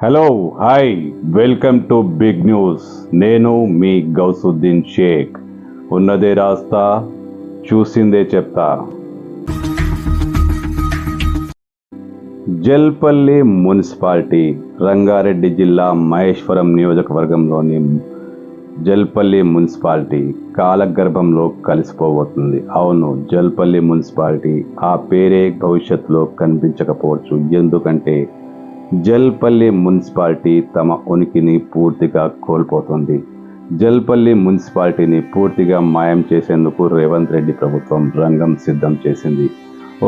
Hello hi welcome to big news. నేను మీ గౌసుద్దీన్ షేక్. ఉన్నదే రాస్తా, చూసిందే చెప్తా. జల్పల్లి మున్సిపాలిటీ రంగారెడ్డి జిల్లా మహేశ్వరం నియోజకవర్గంలోని జల్పల్లి మున్సిపాలిటీ కాలగర్భంలో కలిసిపోబోతుంది. అవును, జల్పల్లి మున్సిపాలిటీ ఆ పేరే భవిష్యత్తులో కనిపించకపోవచ్చు. ఎందుకంటే జల్పల్లి మున్సిపాలిటీ తమ ఉనికిని పూర్తిగా కోల్పోతుంది. జల్పల్లి మున్సిపాలిటీని పూర్తిగా మాయం చేసేందుకు రేవంత్ రెడ్డి ప్రభుత్వం రంగం సిద్ధం చేసింది.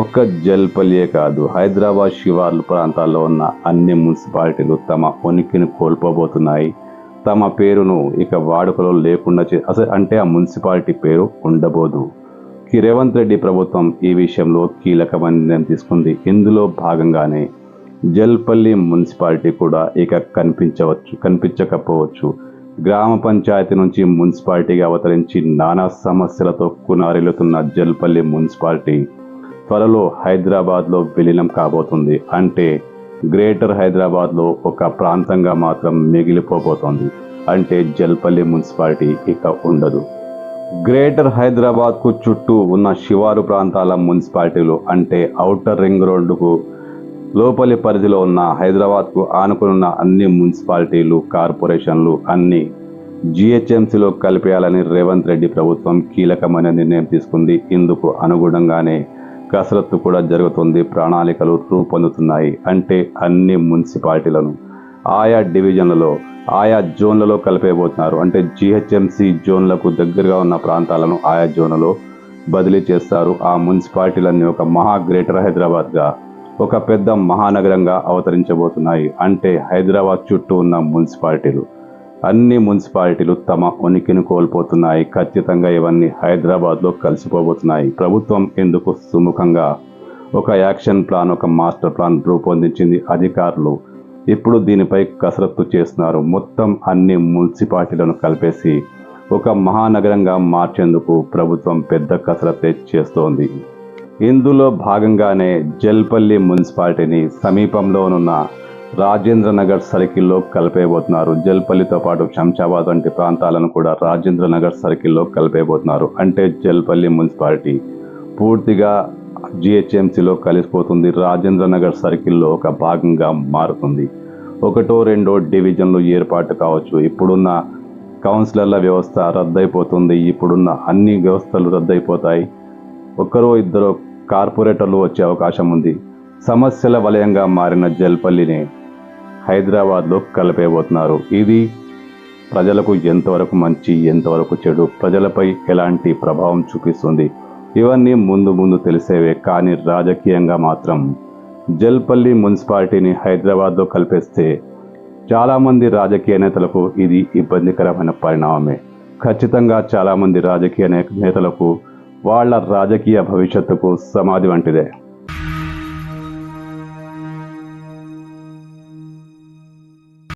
ఒక్క జల్పల్లియే కాదు, హైదరాబాద్ శివార్లు ప్రాంతాల్లో ఉన్న అన్ని మున్సిపాలిటీలు తమ ఉనికిని కోల్పోబోతున్నాయి. తమ పేరును ఇక వాడుకలో లేకుండా అంటే ఆ మున్సిపాలిటీ పేరు ఉండబోదు. రేవంత్ రెడ్డి ప్రభుత్వం ఈ విషయంలో కీలకమైన నిర్ణయం తీసుకుంది. ఇందులో భాగంగానే జల్పల్లి మున్సిపాలిటీ కూడా ఇక కనిపించకపోవచ్చు. గ్రామ పంచాయతీ నుంచి మున్సిపాలిటీగా అవతరించి నానా సమస్యలతో కునారిల్లుతున్న జల్పల్లి మున్సిపాలిటీ త్వరలో హైదరాబాద్లో విలీనం కాబోతుంది. అంటే గ్రేటర్ హైదరాబాద్లో ఒక ప్రాంతంగా మాత్రం మిగిలిపోబోతోంది. అంటే జల్పల్లి మున్సిపాలిటీ ఇక ఉండదు. గ్రేటర్ హైదరాబాద్కు చుట్టూ ఉన్న శివారు ప్రాంతాల మున్సిపాలిటీలు అంటే ఔటర్ రింగ్ రోడ్డుకు లోపలి పరిధిలో ఉన్న హైదరాబాద్కు ఆనుకున్న అన్ని మున్సిపాలిటీలు, కార్పొరేషన్లు అన్ని జిహెచ్ఎంసీలో కలిపేయాలని రేవంత్ రెడ్డి ప్రభుత్వం కీలకమైన నిర్ణయం తీసుకుంది. ఇందుకు అనుగుణంగానే కసరత్తు కూడా జరుగుతుంది. ప్రణాళికలు రూపొందుతున్నాయి. అంటే అన్ని మున్సిపాలిటీలను ఆయా డివిజన్లలో, ఆయా జోన్లలో కలిపేయబోతున్నారు. అంటే జిహెచ్ఎంసీ జోన్లకు దగ్గరగా ఉన్న ప్రాంతాలను ఆయా జోన్లలో బదిలీ చేస్తారు. ఆ మున్సిపాలిటీలన్నీ ఒక మహా గ్రేటర్ హైదరాబాద్గా, ఒక పెద్ద మహానగరంగా అవతరించబోతున్నాయి. అంటే హైదరాబాద్ చుట్టూ ఉన్న మున్సిపాలిటీలు, అన్ని మున్సిపాలిటీలు తమ ఉనికిని కోల్పోతున్నాయి. ఖచ్చితంగా ఇవన్నీ హైదరాబాద్లో కలిసిపోబోతున్నాయి. ప్రభుత్వం ఇందుకు సుముఖంగా ఒక యాక్షన్ ప్లాన్, ఒక మాస్టర్ ప్లాన్ రూపొందించింది. అధికారులు ఇప్పుడు దీనిపై కసరత్తు చేస్తున్నారు. మొత్తం అన్ని మున్సిపాలిటీలను కలిపేసి ఒక మహానగరంగా మార్చేందుకు ప్రభుత్వం పెద్ద కసరత్తే చేస్తోంది. ఇందులో భాగంగానే జల్పల్లి మున్సిపాలిటీని సమీపంలోనున్న రాజేంద్ర నగర్ సర్కిల్లో కలిపేయబోతున్నారు. జల్పల్లితో పాటు శంషాబాద్ వంటి ప్రాంతాలను కూడా రాజేంద్ర నగర్ సర్కిల్లో కలిపేయబోతున్నారు. అంటే జల్పల్లి మున్సిపాలిటీ పూర్తిగా జిహెచ్ఎంసీలో కలిసిపోతుంది. రాజేంద్ర నగర్ సర్కిల్లో ఒక భాగంగా మారుతుంది. ఒకటో రెండో డివిజన్లు ఏర్పాటు కావచ్చు. ఇప్పుడున్న కౌన్సిలర్ల వ్యవస్థ రద్దయిపోతుంది. ఇప్పుడున్న అన్ని వ్యవస్థలు రద్దయిపోతాయి. ఒకరో ఇద్దరు కార్పొరేటర్లు వచ్చే అవకాశం ఉంది. సమస్యల వలయంగా మారిన జల్పల్లిని హైదరాబాద్లో కలిపేయబోతున్నారు. ఇది ప్రజలకు ఎంతవరకు మంచి, ఎంతవరకు చెడు, ప్రజలపై ఎలాంటి ప్రభావం చూపిస్తుంది, ఇవన్నీ ముందు తెలిసేవే. కానీ రాజకీయంగా మాత్రం జల్పల్లి మున్సిపాలిటీని హైదరాబాద్లో కలిపేస్తే చాలామంది రాజకీయ నేతలకు ఇది ఇబ్బందికరమైన పరిణామమే. ఖచ్చితంగా చాలామంది రాజకీయ నేతలకు వాళ్ళ రాజకీయ భవిష్యత్తుకు సమాధి వంటిదే.